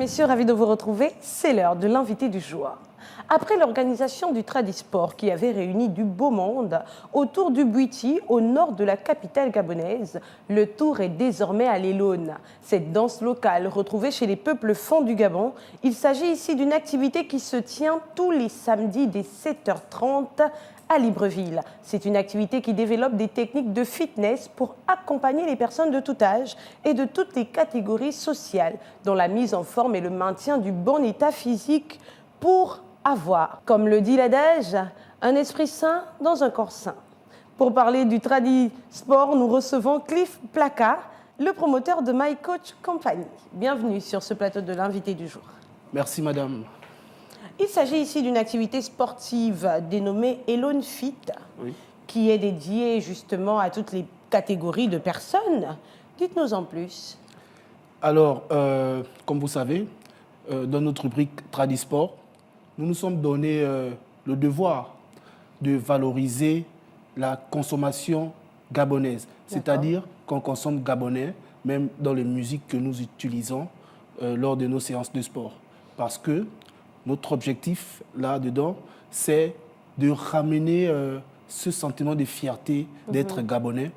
messieurs, ravi de vous retrouver. C'est l'heure de l'invité du jour. Après l'organisation du Tradisport qui avait réuni du beau monde autour du Bwiti, au nord de la capitale gabonaise, le tour est désormais à l'Elone. Cette danse locale retrouvée chez les peuples fonds du Gabon, il s'agit ici d'une activité qui se tient tous les samedis dès 7h30 à Libreville. C'est une activité qui développe des techniques de fitness pour accompagner les personnes de tout âge et de toutes les catégories sociales dans la mise en forme et le maintien du bon état physique pour avoir, comme le dit l'adage, un esprit sain dans un corps sain. Pour parler du Tradisport, nous recevons Cliff Plaka, le promoteur de My Coach Company. Bienvenue sur ce plateau de l'invité du jour. Merci madame. Il s'agit ici d'une activité sportive dénommée Elone Fit, Oui. qui est dédiée justement à toutes les catégories de personnes. Dites-nous en plus. Alors, comme vous savez, dans notre rubrique Tradisport, nous nous sommes donné le devoir de valoriser la consommation gabonaise. C'est-à-dire qu'on consomme gabonais, même dans les musiques que nous utilisons lors de nos séances de sport. Parce que notre objectif là-dedans, c'est de ramener ce sentiment de fierté d'être gabonais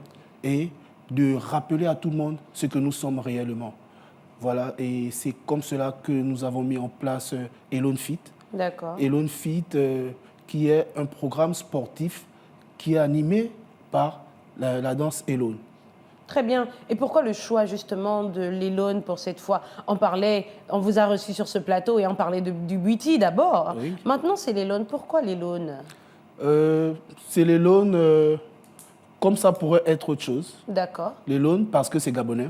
et de rappeler à tout le monde ce que nous sommes réellement. Voilà, et c'est comme cela que nous avons mis en place Elone Fit. D'accord. Elone Fit, qui est un programme sportif qui est animé par la danse Elone. Très bien. Et pourquoi le choix justement de l'Elone pour cette fois? On vous a reçu sur ce plateau et on parlait du Bwiti d'abord. Oui. Maintenant c'est l'Elone. Pourquoi l'Elone? C'est l'Elone, comme ça pourrait être autre chose. D'accord. L'Elone parce que c'est gabonais,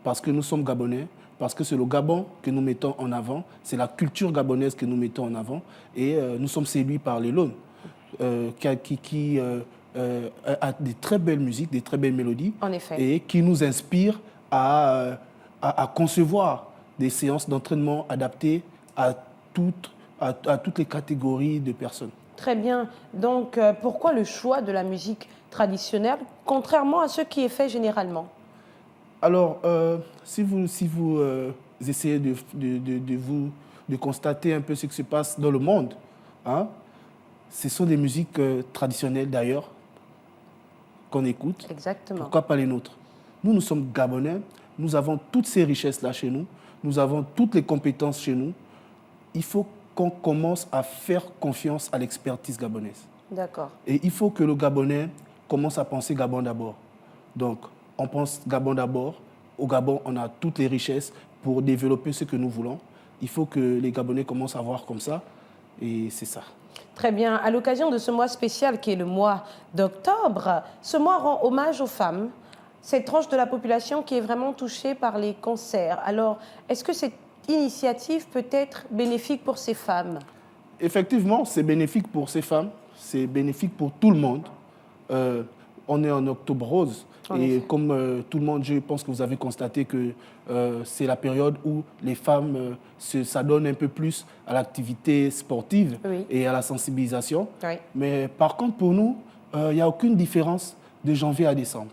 parce que nous sommes gabonais, parce que c'est le Gabon que nous mettons en avant, c'est la culture gabonaise que nous mettons en avant et nous sommes séduits par l'Elone qui a des très belles musiques, des très belles mélodies. En effet. Et qui nous inspire à concevoir des séances d'entraînement adaptées à toutes les catégories de personnes. Très bien. Donc, pourquoi le choix de la musique traditionnelle, contrairement à ce qui est fait généralement? Alors, si vous essayez de constater un peu ce qui se passe dans le monde, hein, ce sont des musiques traditionnelles d'ailleurs qu'on écoute. Exactement. Pourquoi pas les nôtres? Nous sommes gabonais, nous avons toutes ces richesses-là chez nous, nous avons toutes les compétences chez nous. Il faut qu'on commence à faire confiance à l'expertise gabonaise. D'accord. Et il faut que le Gabonais commence à penser Gabon d'abord. Donc, on pense Gabon d'abord. Au Gabon, on a toutes les richesses pour développer ce que nous voulons. Il faut que les Gabonais commencent à voir comme ça. Et c'est ça. Très bien. À l'occasion de ce mois spécial qui est le mois d'octobre, ce mois rend hommage aux femmes, cette tranche de la population qui est vraiment touchée par les cancers. Alors, est-ce que cette initiative peut être bénéfique pour ces femmes? Effectivement, c'est bénéfique pour ces femmes, c'est bénéfique pour tout le monde. On est en octobre rose et comme tout le monde, je pense que vous avez constaté que c'est la période où les femmes s'adonnent un peu plus à l'activité sportive et à la sensibilisation. Oui. Mais par contre, pour nous, il n'y a aucune différence de janvier à décembre.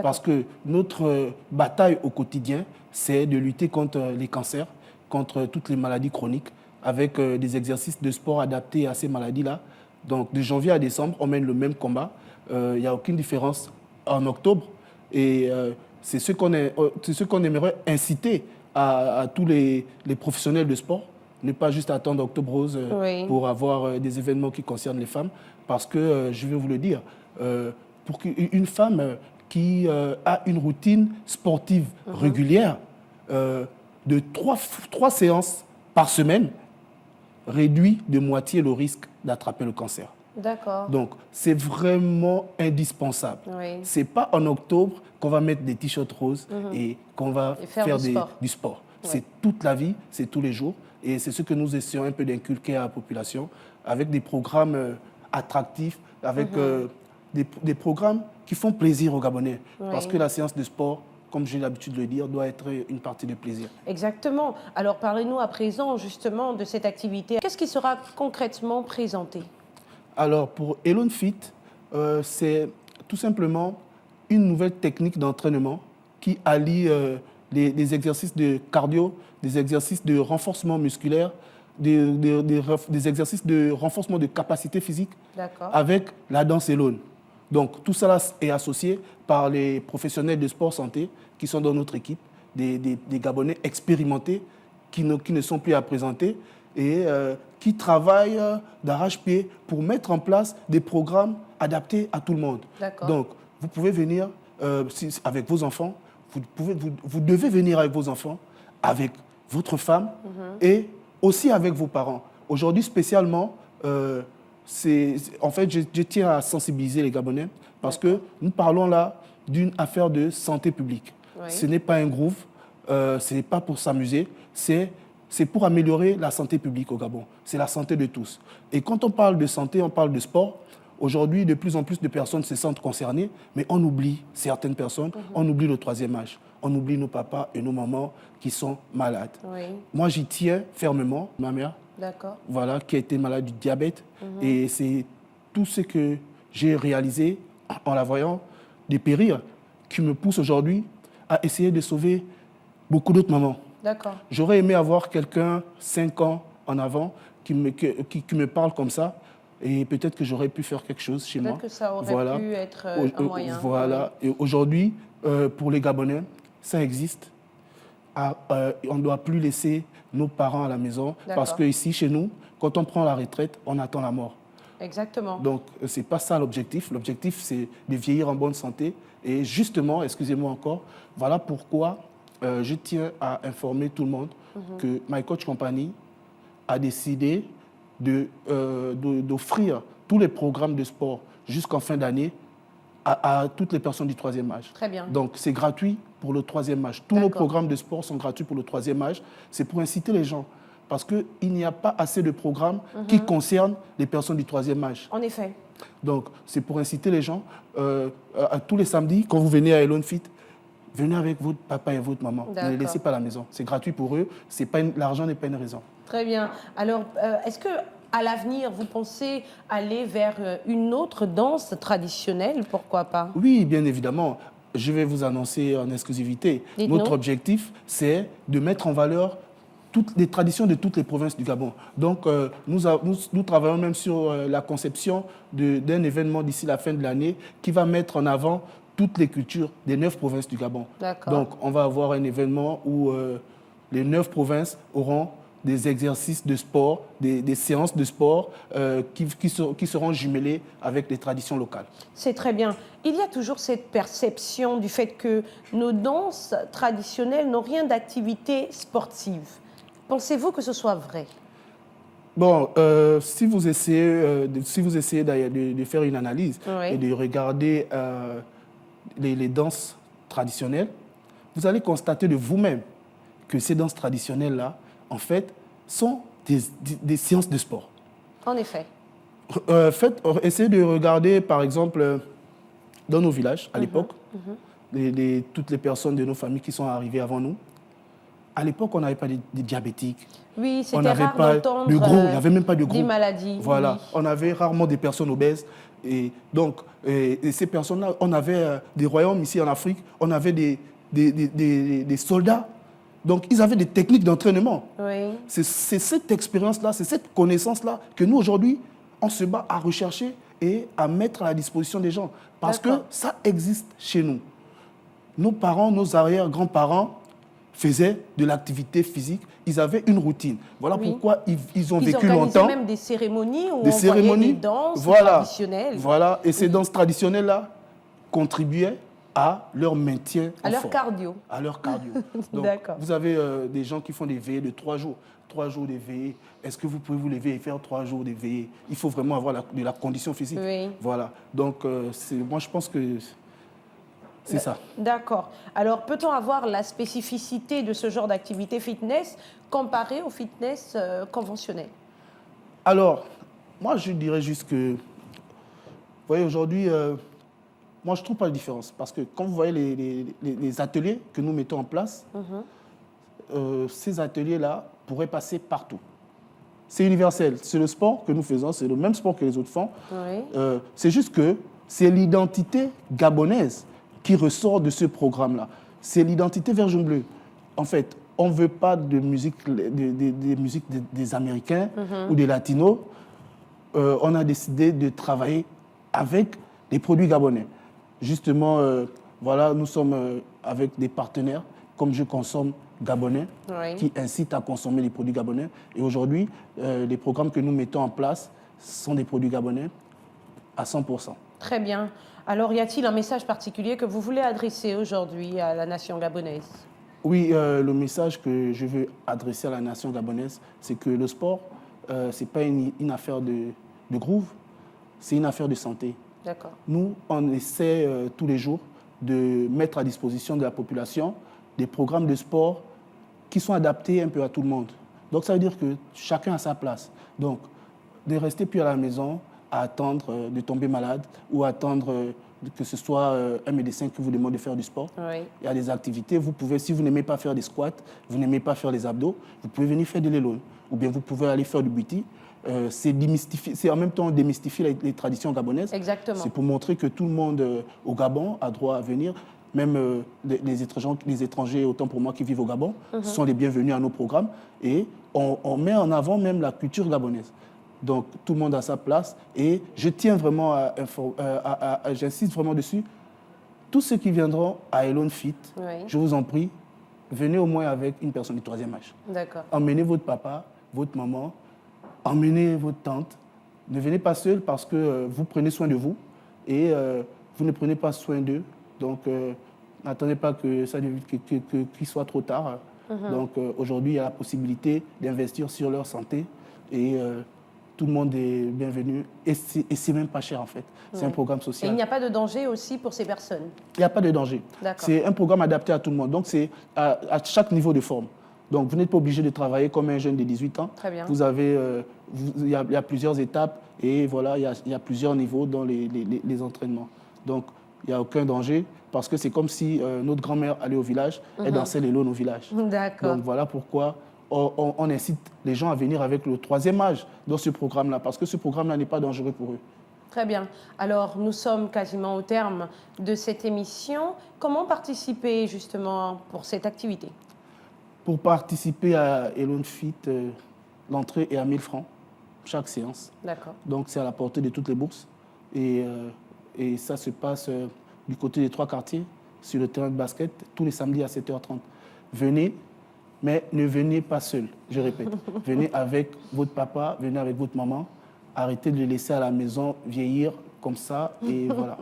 Parce que notre bataille au quotidien, c'est de lutter contre les cancers, contre toutes les maladies chroniques, avec des exercices de sport adaptés à ces maladies-là. Donc, de janvier à décembre, on mène le même combat. Il n'y a aucune différence en octobre. Et c'est ce qu'on aimerait inciter à tous les professionnels de sport. Ne pas juste attendre Octobre Rose pour avoir des événements qui concernent les femmes. Parce que, je vais vous le dire, pour qu'une femme qui a une routine sportive régulière de 3 séances par semaine réduit de moitié le risque d'attraper le cancer. D'accord. Donc, c'est vraiment indispensable. Oui. Ce n'est pas en octobre qu'on va mettre des t-shirts roses et qu'on va faire du sport. C'est toute la vie, c'est tous les jours. Et c'est ce que nous essayons un peu d'inculquer à la population avec des programmes attractifs, avec des programmes qui font plaisir aux Gabonais. Parce que la séance de sport, comme j'ai l'habitude de le dire, doit être une partie de plaisir. Exactement. Alors, parlez-nous à présent justement de cette activité. Qu'est-ce qui sera concrètement présenté? Alors, pour Elone Fit, c'est tout simplement une nouvelle technique d'entraînement qui allie des exercices de cardio, des exercices de renforcement musculaire, des exercices de renforcement de capacité physique avec la danse et l'aune. Donc tout cela est associé par les professionnels de sport santé qui sont dans notre équipe, des Gabonais expérimentés qui ne sont plus à présenter et qui travaillent d'arrache-pied pour mettre en place des programmes adaptés à tout le monde. Donc vous pouvez venir avec vos enfants, vous devez venir avec vos enfants, avec votre femme et aussi avec vos parents. Aujourd'hui spécialement, en fait, je tiens à sensibiliser les Gabonais parce que nous parlons là d'une affaire de santé publique. Ce n'est pas un groove, ce n'est pas pour s'amuser, c'est pour améliorer la santé publique au Gabon. C'est la santé de tous. Et quand on parle de santé, on parle de sport. Aujourd'hui, de plus en plus de personnes se sentent concernées, mais on oublie certaines personnes, on oublie le troisième âge. On oublie nos papas et nos mamans qui sont malades. Moi, j'y tiens fermement, ma mère, voilà, qui a été malade du diabète. Et c'est tout ce que j'ai réalisé en la voyant dépérir qui me pousse aujourd'hui à essayer de sauver beaucoup d'autres mamans. J'aurais aimé avoir quelqu'un 5 ans en avant qui me parle comme ça. Et peut-être que j'aurais pu faire quelque chose chez moi. Peut-être que ça aurait pu être un moyen. Voilà. Et aujourd'hui, pour les Gabonais, ça existe. On ne doit plus laisser nos parents à la maison. Parce qu'ici, chez nous, quand on prend la retraite, on attend la mort. Exactement. Donc, ce n'est pas ça l'objectif. L'objectif, c'est de vieillir en bonne santé. Et justement, excusez-moi encore, voilà pourquoi je tiens à informer tout le monde que My Coach Company a décidé d'offrir tous les programmes de sport jusqu'en fin d'année à toutes les personnes du troisième âge. Très bien. Donc, c'est gratuit pour le troisième âge. Tous nos programmes de sport sont gratuits pour le troisième âge. C'est pour inciter les gens. Parce qu'il n'y a pas assez de programmes qui concernent les personnes du troisième âge. En effet. Donc, c'est pour inciter les gens. À tous les samedis, quand vous venez à Elon Fit, venez avec votre papa et votre maman. Ne les laissez pas à la maison. C'est gratuit pour eux. L'argent n'est pas une raison. Très bien. Alors, est-ce qu'à l'avenir, vous pensez aller vers une autre danse traditionnelle? Pourquoi pas? Oui, bien évidemment. Je vais vous annoncer en exclusivité. Notre objectif, c'est de mettre en valeur toutes les traditions de toutes les provinces du Gabon. Donc, nous travaillons même sur la conception d'un événement d'ici la fin de l'année qui va mettre en avant toutes les cultures des 9 provinces du Gabon. Donc, on va avoir un événement où les 9 provinces auront des exercices de sport, des séances de sport qui seront jumelées avec les traditions locales. C'est très bien. Il y a toujours cette perception du fait que nos danses traditionnelles n'ont rien d'activité sportive. Pensez-vous que ce soit vrai? Bon, si vous essayez de faire une analyse et de regarder les danses traditionnelles, vous allez constater de vous-même que ces danses traditionnelles-là, en fait, sont des séances de sport. En effet. Essayez de regarder, par exemple, dans nos villages, à l'époque, toutes les personnes de nos familles qui sont arrivées avant nous. À l'époque, on n'avait pas de diabétiques. Oui, c'était rare d'entendre de gros, il n'y avait même pas de gros. Des maladies. Voilà, oui. On avait rarement des personnes obèses. Et donc, ces personnes-là, on avait des royaumes ici en Afrique, on avait des soldats. Donc, ils avaient des techniques d'entraînement. Oui. C'est cette expérience-là, c'est cette connaissance-là que nous, aujourd'hui, on se bat à rechercher et à mettre à la disposition des gens. Parce que ça existe chez nous. Nos parents, nos arrière-grands-parents faisaient de l'activité physique. Ils avaient une routine. Voilà pourquoi ils ont vécu longtemps. Ils organisaient même des cérémonies où on voyait des danses traditionnelles. Voilà, et ces danses traditionnelles-là contribuaient à leur maintien à leur cardio. À leur cardio. Donc, vous avez des gens qui font des veillées de 3 jours. 3 jours de veillées. Est-ce que vous pouvez vous lever et faire 3 jours de veillées? Il faut vraiment avoir de la condition physique. Oui. Voilà. Donc, moi, je pense que c'est ça. D'accord. Alors, peut-on avoir la spécificité de ce genre d'activité fitness comparée au fitness conventionnel? Alors, moi, je dirais juste que, vous voyez, aujourd'hui, moi, je ne trouve pas de différence. Parce que quand vous voyez les ateliers que nous mettons en place, ces ateliers-là pourraient passer partout. C'est universel. C'est le sport que nous faisons, c'est le même sport que les autres font. Oui. C'est juste que c'est l'identité gabonaise qui ressort de ce programme-là. C'est l'identité vert jaune bleu. en fait, on ne veut pas de musique, des Américains ou des Latinos. On a décidé de travailler avec des produits gabonais. Justement, voilà, nous sommes avec des partenaires comme Je Consomme Gabonais qui incitent à consommer les produits gabonais. Et aujourd'hui, les programmes que nous mettons en place sont des produits gabonais à 100%. Très bien. Alors, y a-t-il un message particulier que vous voulez adresser aujourd'hui à la nation gabonaise? Oui, le message que je veux adresser à la nation gabonaise, c'est que le sport, ce n'est pas une affaire de groove, c'est une affaire de santé. D'accord. Nous, on essaie tous les jours de mettre à disposition de la population des programmes de sport qui sont adaptés un peu à tout le monde. Donc, ça veut dire que chacun a sa place. Donc, de rester plus à la maison, à attendre de tomber malade ou attendre que ce soit un médecin qui vous demande de faire du sport. Oui. Il y a des activités, vous pouvez, si vous n'aimez pas faire des squats, vous n'aimez pas faire les abdos, vous pouvez venir faire de l'élone ou bien vous pouvez aller faire du bouti. C'est en même temps démystifier les traditions gabonaises. Exactement. C'est pour montrer que tout le monde au Gabon a droit à venir. Même les étrangers, autant pour moi qui vivent au Gabon, sont les bienvenus à nos programmes. Et on met en avant même la culture gabonaise. Donc tout le monde a sa place. Et je tiens vraiment j'insiste vraiment dessus. Tous ceux qui viendront à Elone Fit, je vous en prie, venez au moins avec une personne du 3e âge. D'accord. Emmenez votre papa, votre maman, emmenez votre tante. Ne venez pas seul parce que vous prenez soin de vous et vous ne prenez pas soin d'eux. Donc, n'attendez pas que ça qu'il soit trop tard. Donc, aujourd'hui, il y a la possibilité d'investir sur leur santé et tout le monde est bienvenu. Et c'est même pas cher, en fait. C'est un programme social. Et il n'y a pas de danger aussi pour ces personnes? Il n'y a pas de danger. C'est un programme adapté à tout le monde. Donc, c'est à chaque niveau de forme. Donc, vous n'êtes pas obligé de travailler comme un jeune de 18 ans. Très bien. Vous avez, il y a plusieurs étapes et voilà, il y a plusieurs niveaux dans les entraînements. Donc, il n'y a aucun danger parce que c'est comme si notre grand-mère allait au village et dansait les lônes au village. D'accord. Donc, voilà pourquoi on incite les gens à venir avec le 3e âge dans ce programme-là parce que ce programme-là n'est pas dangereux pour eux. Très bien. Alors, nous sommes quasiment au terme de cette émission. Comment participer justement pour cette activité? Pour participer à Elone Fit, l'entrée est à 1000 francs chaque séance. D'accord. Donc, c'est à la portée de toutes les bourses. Et ça se passe du côté des 3 quartiers, sur le terrain de basket, tous les samedis à 7h30. Venez, mais ne venez pas seul, je répète. Venez avec votre papa, venez avec votre maman. Arrêtez de les laisser à la maison vieillir comme ça, et voilà.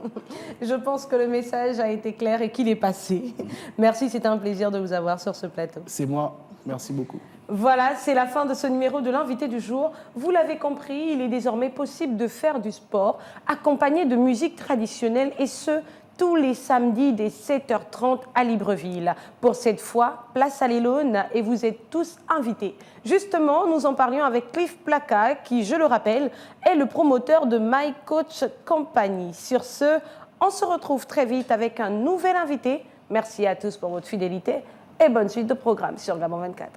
Je pense que le message a été clair et qu'il est passé. Merci, c'était un plaisir de vous avoir sur ce plateau. C'est moi, merci beaucoup. Voilà, c'est la fin de ce numéro de l'invité du jour. Vous l'avez compris, il est désormais possible de faire du sport accompagné de musique traditionnelle et ce, tous les samedis dès 7h30 à Libreville. Pour cette fois, place à l'Élone et vous êtes tous invités. Justement, nous en parlions avec Cliff Plaka qui, je le rappelle, est le promoteur de My Coach Company. Sur ce, on se retrouve très vite avec un nouvel invité. Merci à tous pour votre fidélité et bonne suite de programme sur Gabon 24.